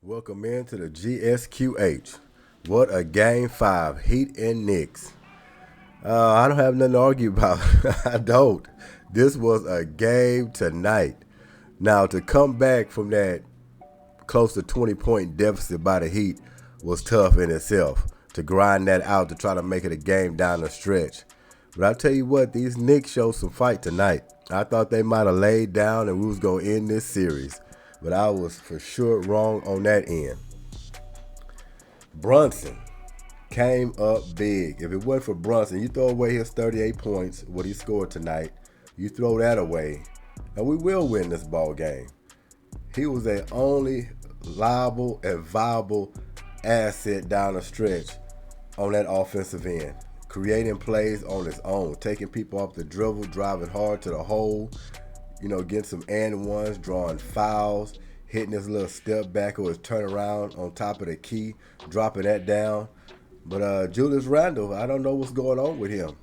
Welcome into the G.S.Q.H. What a game 5, Heat and Knicks. I don't have nothing to argue about. I don't. This was a game tonight. Now, to come back from that close to 20-point deficit by the Heat was tough in itself. To grind that out to try to make it a game down the stretch. But I tell you what, these Knicks showed some fight tonight. I thought they might have laid down and we was going to end this series. But I was for sure wrong on that end. Brunson came up big. If it wasn't for Brunson, you throw away his 38 points, what he scored tonight, you throw that away, and we will win this ball game. He was the only liable and viable asset down the stretch on that offensive end. Creating plays on his own, taking people off the dribble, driving hard to the hole, getting some and ones, drawing fouls, hitting his little step back or his turnaround on top of the key, dropping that down. But Julius Randle, I don't know what's going on with him.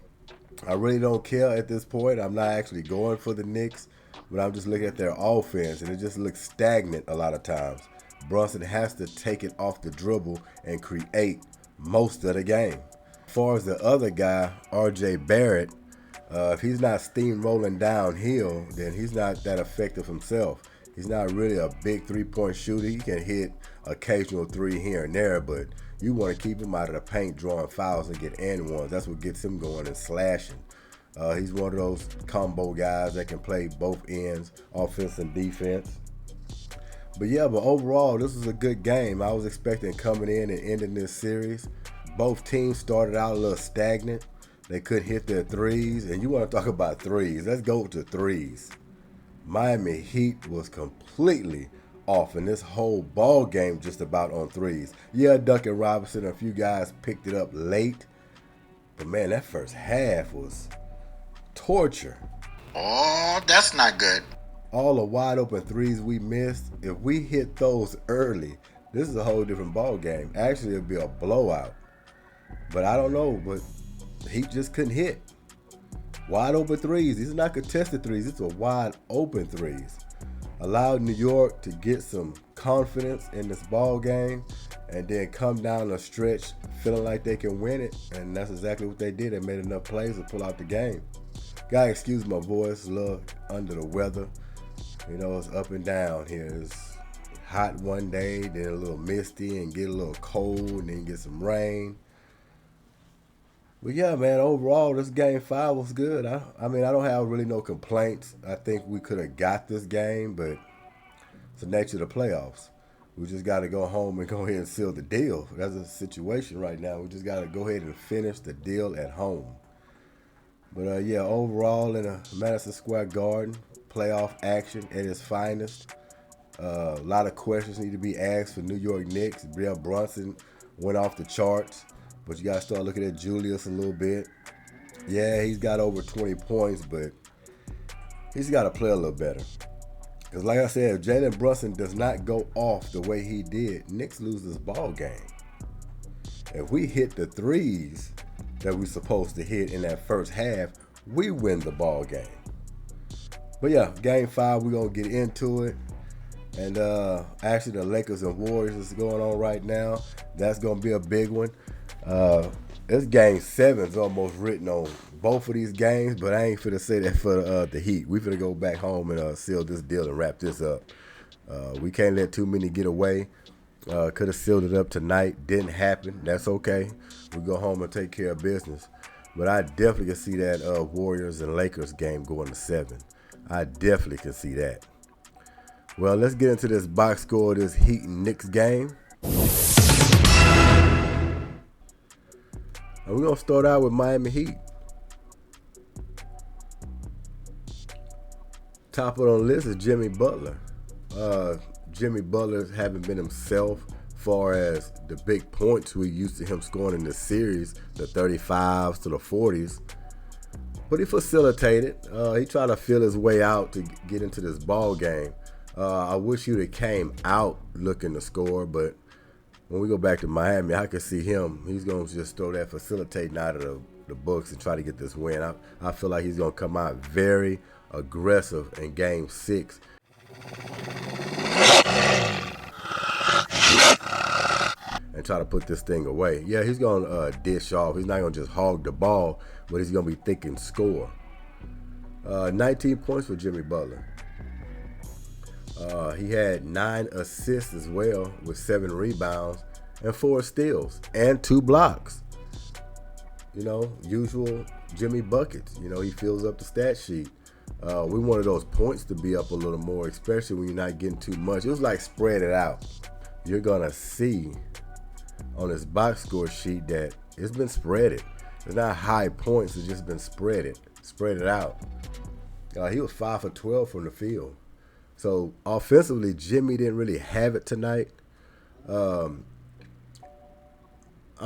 I really don't care at this point. I'm not actually going for the Knicks, but I'm just looking at their offense, and it just looks stagnant a lot of times. Brunson has to take it off the dribble and create most of the game. As far as the other guy, R.J. Barrett, if he's not steamrolling downhill, then he's not that effective himself. He's not really a big three-point shooter. He can hit occasional three here and there, but you want to keep him out of the paint drawing fouls and get and ones. That's what gets him going and slashing. He's one of those combo guys that can play both ends, offense and defense. But overall, this was a good game. I was expecting coming in and ending this series. Both teams started out a little stagnant. They couldn't hit their threes, and you want to talk about threes. Let's go to threes. Miami Heat was completely off in this whole ball game just about on threes. Yeah, Duncan Robinson and a few guys picked it up late, but man, that first half was torture. Oh, that's not good. All the wide open threes we missed, if we hit those early, this is a whole different ball game. Actually, it'd be a blowout. But I don't know, but he just couldn't hit. Wide open threes. These are not contested threes. These are wide open threes. Allowed New York to get some confidence in this ball game and then come down the stretch feeling like they can win it. And that's exactly what they did. They made enough plays to pull out the game. Gotta excuse my voice, a little under the weather. It's up and down here. It's hot one day, then a little misty and get a little cold and then get some rain. But yeah, man, overall, this game 5 was good. I don't have really no complaints. I think we could have got this game, but it's the nature of the playoffs. We just got to go home and go ahead and seal the deal. That's the situation right now. We just got to go ahead and finish the deal at home. But overall, in a Madison Square Garden, playoff action at its finest. A lot of questions need to be asked for New York Knicks. Brunson went off the charts. But you got to start looking at Julius a little bit. Yeah, he's got over 20 points, but he's got to play a little better. Because like I said, if Jalen Brunson does not go off the way he did, Knicks lose this ball game. If we hit the threes that we're supposed to hit in that first half, we win the ball game. But yeah, game 5, we're going to get into it. And actually, the Lakers and Warriors is going on right now. That's going to be a big one. This game 7 is almost written on both of these games, but I ain't finna say that for the Heat. We finna go back home and seal this deal and wrap this up. We can't let too many get away. Could have sealed it up tonight. Didn't happen. That's okay. We go home and take care of business. But I definitely can see that Warriors and Lakers game going to 7. I definitely can see that. Well, let's get into this box score of this Heat and Knicks game. And we're going to start out with Miami Heat. Top of the list is Jimmy Butler. Jimmy Butler hasn't been himself as far as the big points we used to him scoring in the series, the 35s to the 40s. But he facilitated. He tried to feel his way out to get into this ball game. I wish he would have came out looking to score, but when we go back to Miami, I can see him. He's going to just throw that facilitating out of the books and try to get this win. I feel like he's going to come out very aggressive in Game 6. try to put this thing away. Yeah, he's going to dish off. He's not going to just hog the ball, but he's going to be thinking score. 19 points for Jimmy Butler. He had 9 assists as well with 7 rebounds and 4 steals and 2 blocks. You know, usual Jimmy buckets. You know, he fills up the stat sheet. We wanted those points to be up a little more, especially when you're not getting too much. It was like spread it out. You're going to see on this box score sheet that it's been spreaded. It's not high points. It's just been spread it out. He was 5 for 12 from the field. So offensively, Jimmy didn't really have it tonight. I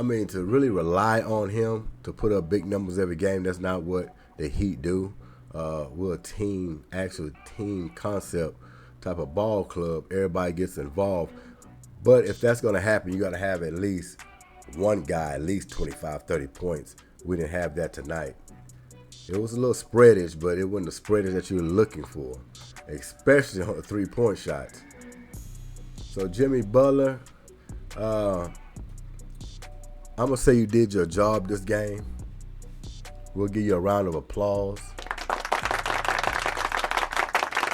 mean, to really rely on him to put up big numbers every game, that's not what the Heat do. We're a team concept type of ball club. Everybody gets involved. But if that's going to happen, you got to have at least one guy, at least 25, 30 points. We didn't have that tonight. It was a little spreadish, but it wasn't the spreadish that you were looking for, especially on the three-point shots. So Jimmy Butler, I'm going to say you did your job this game. We'll give you a round of applause.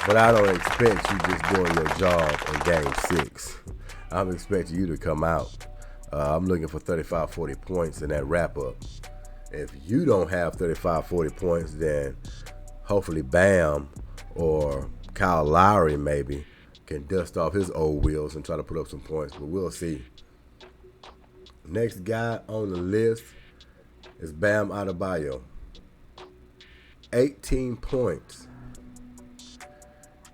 But I don't expect you just doing your job in Game 6. I'm expecting you to come out. I'm looking for 35, 40 points in that wrap-up. If you don't have 35, 40 points, then hopefully Bam or Kyle Lowry maybe can dust off his old wheels and try to put up some points. But we'll see. Next guy on the list is Bam Adebayo. 18 points.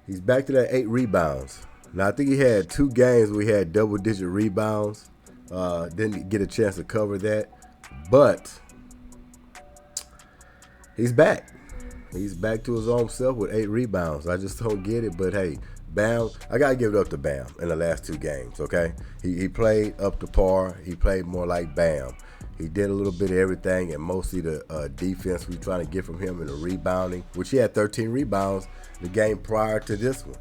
He's back to that 8 rebounds. Now, I think he had 2 games where he had double-digit rebounds. Didn't get a chance to cover that. But he's back. He's back to his own self with 8 rebounds. I just don't get it. But, hey, Bam, I got to give it up to Bam in the last 2 games, okay? He played up to par. He played more like Bam. He did a little bit of everything, and mostly the defense we're trying to get from him and the rebounding, which he had 13 rebounds the game prior to this one.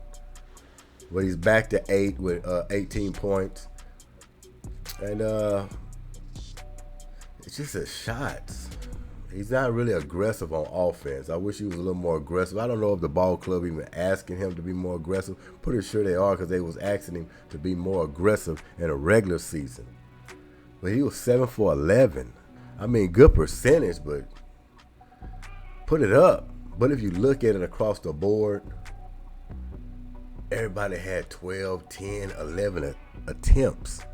But he's back to 8 with 18 points. And it's just his shots. He's not really aggressive on offense. I wish he was a little more aggressive. I don't know if the ball club even asking him to be more aggressive. Pretty sure they are, because they was asking him to be more aggressive in a regular season. But he was 7 for 11. I mean, good percentage, but put it up. But if you look at it across the board, everybody had 12, 10, 11 attempts.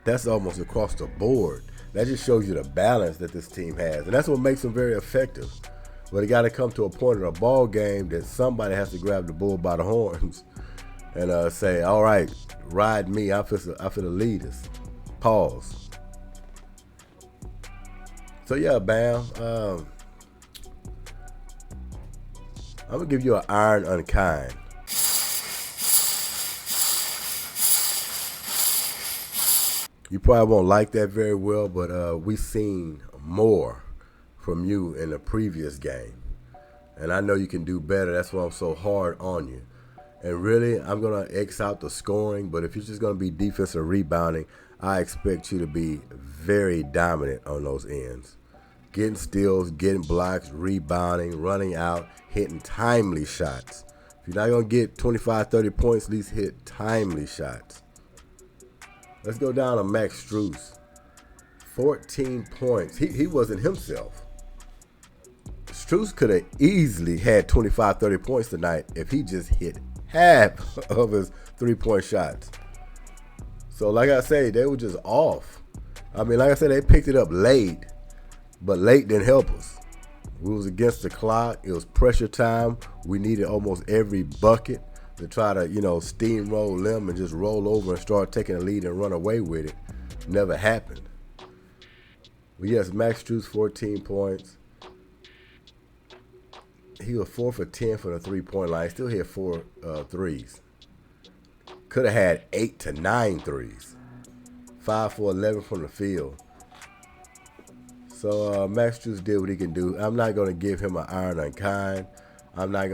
That's almost across the board. That just shows you the balance that this team has. And that's what makes them very effective. But it got to come to a point in a ball game that somebody has to grab the bull by the horns and say, all right, ride me. I'm finna lead us. Pause. So, yeah, Bam. I'm going to give you an iron unkind. You probably won't like that very well, but we've seen more from you in the previous game. And I know you can do better. That's why I'm so hard on you. And really, I'm going to X out the scoring, but if you're just going to be defensive rebounding, I expect you to be very dominant on those ends. Getting steals, getting blocks, rebounding, running out, hitting timely shots. If you're not going to get 25, 30 points, at least hit timely shots. Let's go down to Max Strus. 14 points. He wasn't himself. Strus could have easily had 25, 30 points tonight if he just hit half of his three-point shots. So, like I say, they were just off. I mean, like I said, they picked it up late, but late didn't help us. We was against the clock. It was pressure time. We needed almost every bucket to try to, steamroll them and just roll over and start taking a lead and run away with it. Never happened. But yes, Max Strus, 14 points. He was 4 for 10 from the three-point line. Still hit 4 threes. Could have had 8 to 9 threes. 5 for 11 from the field. So Max Strus did what he can do. I'm not going to give him an iron unkind. I'm not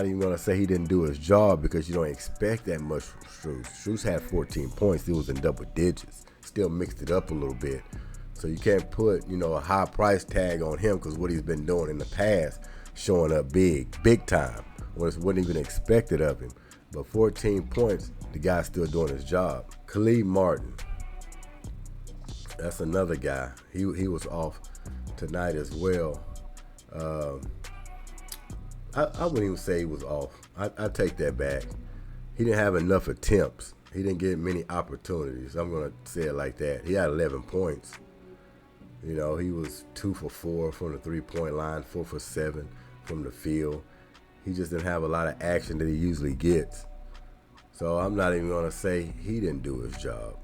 even gonna say he didn't do his job because you don't expect that much from Strus. Strus had 14 points. He was in double digits. Still mixed it up a little bit. So you can't put, a high price tag on him because what he's been doing in the past, showing up big time, wasn't even expected of him. But 14 points, the guy's still doing his job. Khalid Martin, that's another guy. He was off tonight as well. I wouldn't even say he was off. I take that back. He didn't have enough attempts. He didn't get many opportunities. I'm going to say it like that. He had 11 points. He was 2 for 4 from the three-point line, 4 for 7 from the field. He just didn't have a lot of action that he usually gets. So I'm not even going to say he didn't do his job.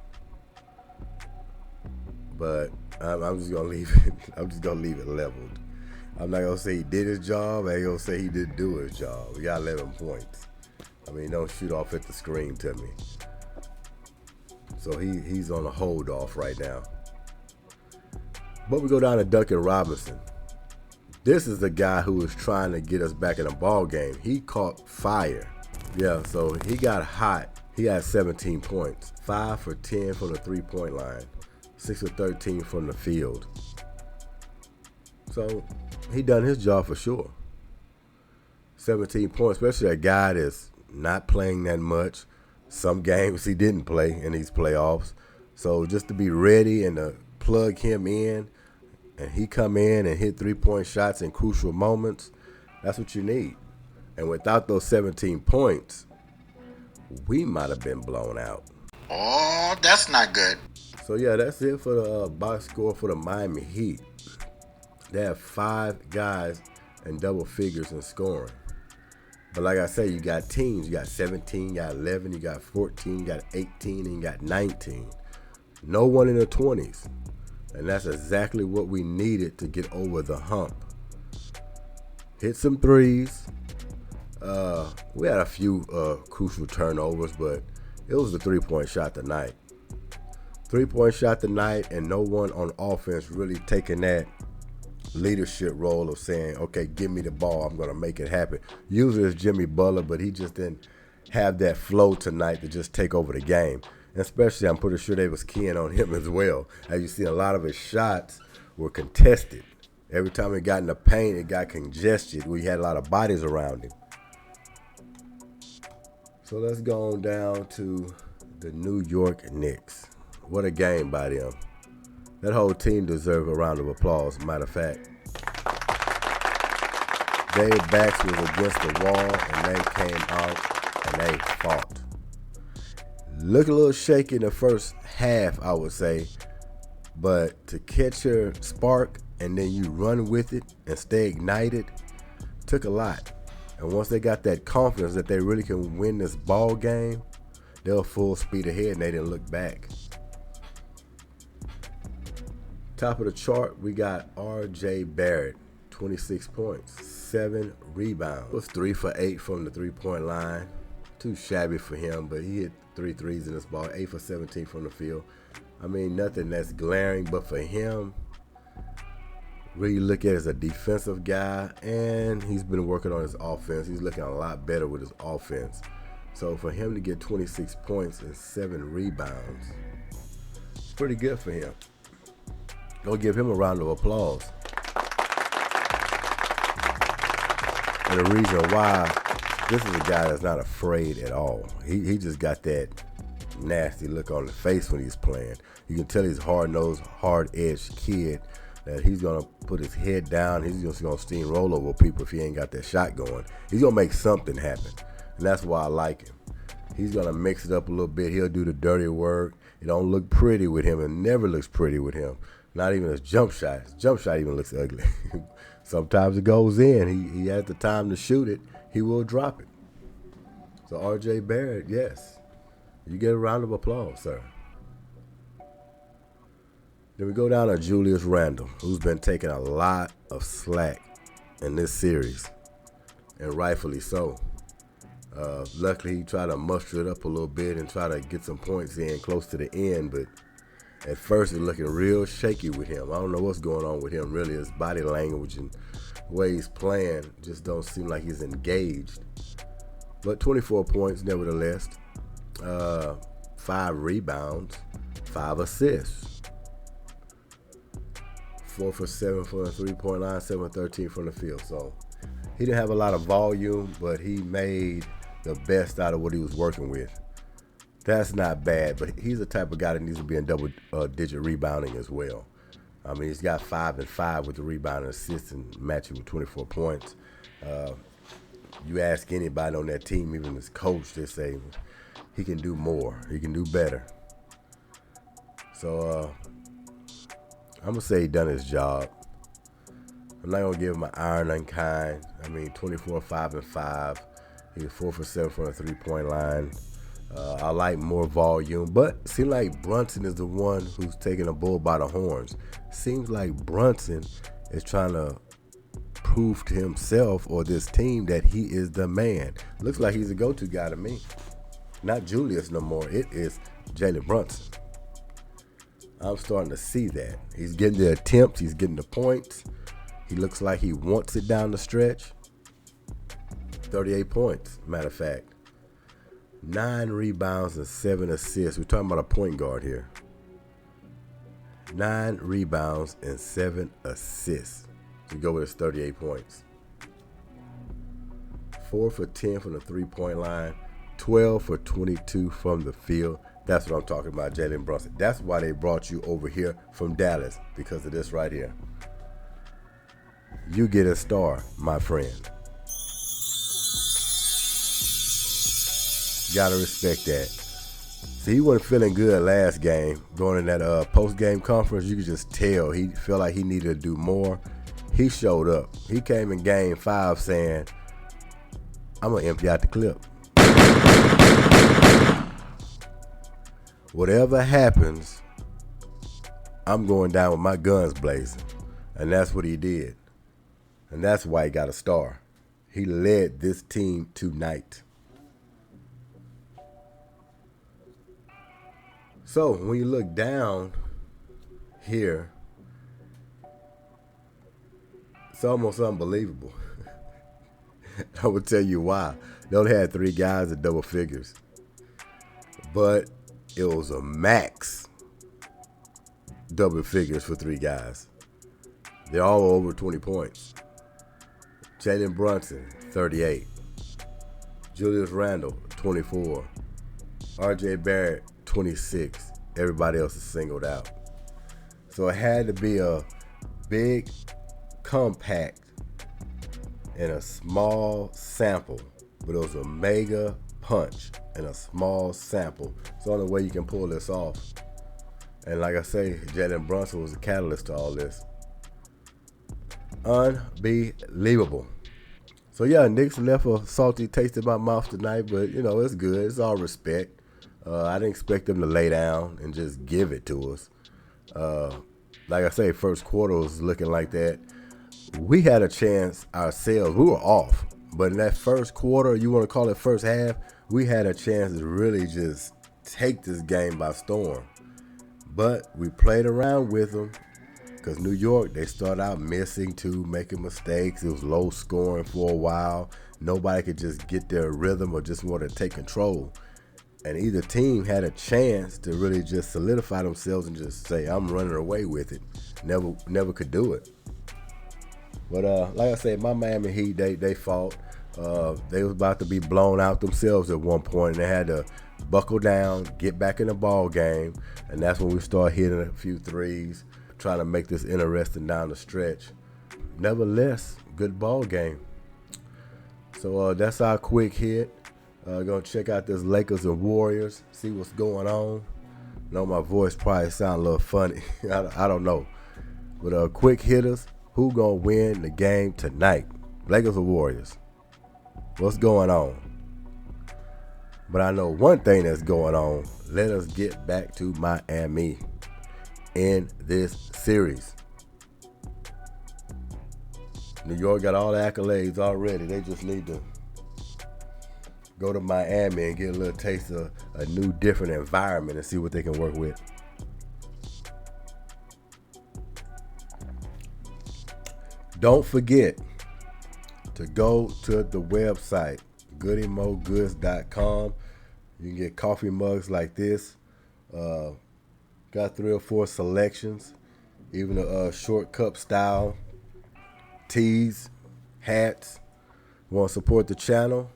But I'm just going to leave it. I'm just going to leave it leveled. I'm not going to say he did his job. I ain't going to say he didn't do his job. He got 11 points. I mean, don't shoot off at the screen to me. So he's on a hold off right now. But we go down to Duncan Robinson. This is the guy who was trying to get us back in a ball game. He caught fire. Yeah, so he got hot. He had 17 points. 5 for 10 from the three-point line. 6 for 13 from the field. So he done his job for sure. 17 points, especially a guy that's not playing that much. Some games he didn't play in these playoffs. So just to be ready and to plug him in and he come in and hit three-point shots in crucial moments, that's what you need. And without those 17 points, we might have been blown out. Oh, that's not good. So, yeah, that's it for the box score for the Miami Heat. They have 5 guys in double figures in scoring. But like I said, you got teams. You got 17, you got 11, you got 14, you got 18, and you got 19. No one in the 20s. And that's exactly what we needed to get over the hump. Hit some threes. We had a few crucial turnovers, but it was the three-point shot tonight. Three-point shot tonight, and no one on offense really taking that leadership role of saying, okay, give me the ball, I'm going to make it happen. Usually it's Jimmy Butler, but he just didn't have that flow tonight to just take over the game. And especially, I'm pretty sure they was keying on him as well. As you see, a lot of his shots were contested. Every time he got in the paint, it got congested. We had a lot of bodies around him. So let's go on down to the New York Knicks. What a game by them. That whole team deserves a round of applause. Matter of fact, their backs was against the wall, and they came out and they fought. Looked a little shaky in the first half, I would say, but to catch your spark and then you run with it and stay ignited took a lot. And once they got that confidence that they really can win this ball game, they were full speed ahead and they didn't look back. Top of the chart, we got R.J. Barrett, 26 points, 7 rebounds. It was 3 for 8 from the three-point line. Too shabby for him, but he hit 3 threes in this ball, 8 for 17 from the field. I mean, nothing that's glaring, but for him, really look at it as a defensive guy, and he's been working on his offense. He's looking a lot better with his offense. So for him to get 26 points and 7 rebounds, it's pretty good for him. Go give him a round of applause. And the reason why, this is a guy that's not afraid at all. He just got that nasty look on his face when he's playing. You can tell he's hard-nosed, hard-edged kid that he's going to put his head down. He's just going to steamroll over people if he ain't got that shot going. He's going to make something happen. And that's why I like him. He's going to mix it up a little bit. He'll do the dirty work. It don't look pretty with him. It never looks pretty with him. Not even his jump shot. His jump shot even looks ugly. Sometimes it goes in. He has the time to shoot it. He will drop it. So R.J. Barrett, yes. You get a round of applause, sir. Then we go down to Julius Randle, who's been taking a lot of slack in this series, and rightfully so. Luckily, he tried to muster it up a little bit and try to get some points in close to the end, but At first, it's looking real shaky with him. I don't know what's going on with him, really. His body language and the way he's playing just don't seem like he's engaged. But 24 points, nevertheless. 5 rebounds, 5 assists. 4 for 7 from the three-point line, 7 for 13 from the field. So he didn't have a lot of volume, but he made the best out of what he was working with. That's not bad, but he's the type of guy that needs to be in double-digit rebounding as well. I mean, he's got 5 and 5 with the rebound and assists and matching with 24 points. You ask anybody on that team, even his coach, they say he can do more. He can do better. So I'm going to say he done his job. I'm not going to give him an iron unkind. I mean, 24, 5 and 5. He was 4 for 7 from the three-point line. I like more volume, but it seems like Brunson is the one who's taking the bull by the horns. Seems like Brunson is trying to prove to himself or this team that he is the man. Looks like he's a go-to guy to me. Not Julius no more. It is Jalen Brunson. I'm starting to see that. He's getting the attempts. He's getting the points. He looks like he wants it down the stretch. 38 points, matter of fact. 9 rebounds and 7 assists. We're talking about a point guard here. 9 rebounds and 7 assists to go with his 38 points. 4 for 10 from the three-point line. 12 for 22 from the field. That's what I'm talking about, Jalen Brunson. That's why they brought you over here from Dallas, because of this right here. You get a star, my friend. Gotta respect that. See, he wasn't feeling good last game. Going in that post-game conference, you could just tell he felt like he needed to do more. He showed up. He came in game 5 saying, I'm going to empty out the clip. Whatever happens, I'm going down with my guns blazing. And that's what he did. And that's why he got a star. He led this team tonight. So when you look down here, it's almost unbelievable. I will tell you why. They only had 3 guys at double figures. But it was a max double figures for 3 guys. They're all over 20 points. Jalen Brunson, 38. Julius Randle, 24. R.J. Barrett, 26. Everybody else is singled out. So it had to be a big, compact, and a small sample. But it was a mega punch in a small sample. It's the only way you can pull this off. And like I say, Jalen Brunson was the catalyst to all this. Unbelievable. So yeah, Knicks left a salty taste in my mouth tonight, but you know, it's good. It's all respect. I didn't expect them to lay down and just give it to us. Like I say, first quarter was looking like that. We had a chance ourselves. We were off. But in that first quarter, you want to call it first half, we had a chance to really just take this game by storm. But we played around with them because New York, they started out missing too, making mistakes. It was low scoring for a while. Nobody could just get their rhythm or just want to take control. And either team had a chance to really just solidify themselves and just say, I'm running away with it. Never could do it. But like I said, my Miami Heat, they fought. They was about to be blown out themselves at one point, and they had to buckle down, get back in the ball game, and that's when we started hitting a few threes, trying to make this interesting down the stretch. Nevertheless, good ball game. So that's our quick hit. Gonna check out this Lakers and Warriors, see what's going on. I know my voice probably sound a little funny. I don't know. But quick hitters, who gonna win the game tonight? Lakers or Warriors? What's going on? But I know one thing that's going on. Let us get back to Miami in this series. New York got all the accolades already. They just need to go to Miami and get a little taste of a new, different environment and see what they can work with. Don't forget to go to the website, goodymogoods.com. You can get coffee mugs like this. Got 3 or 4 selections. Even a short cup style. Tees, hats. Want to support the channel?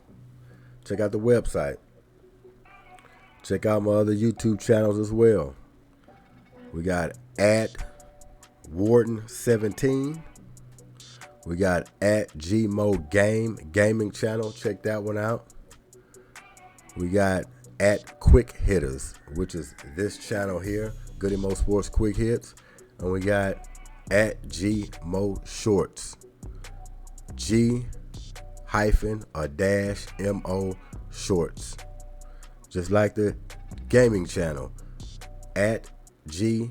Check out the website. Check out my other YouTube channels as well. We got at Warden17. We got at Gmo gaming channel. Check that one out. We got at Quick Hitters, which is this channel here, Goodymo Sports Quick Hits. And we got at Gmo Shorts. G-Mo Shorts. Just like the gaming channel. At G-Mo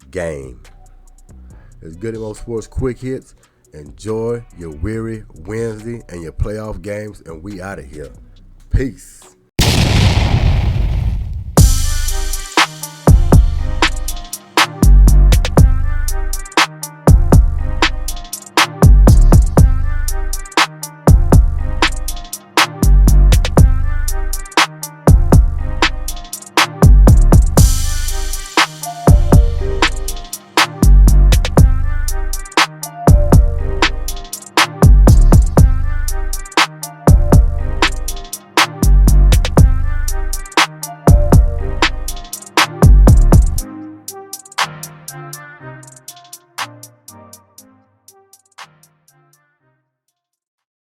Game. It's Goodymo Sports Quick Hits. Enjoy your weary Wednesday and your playoff games, and we out of here. Peace.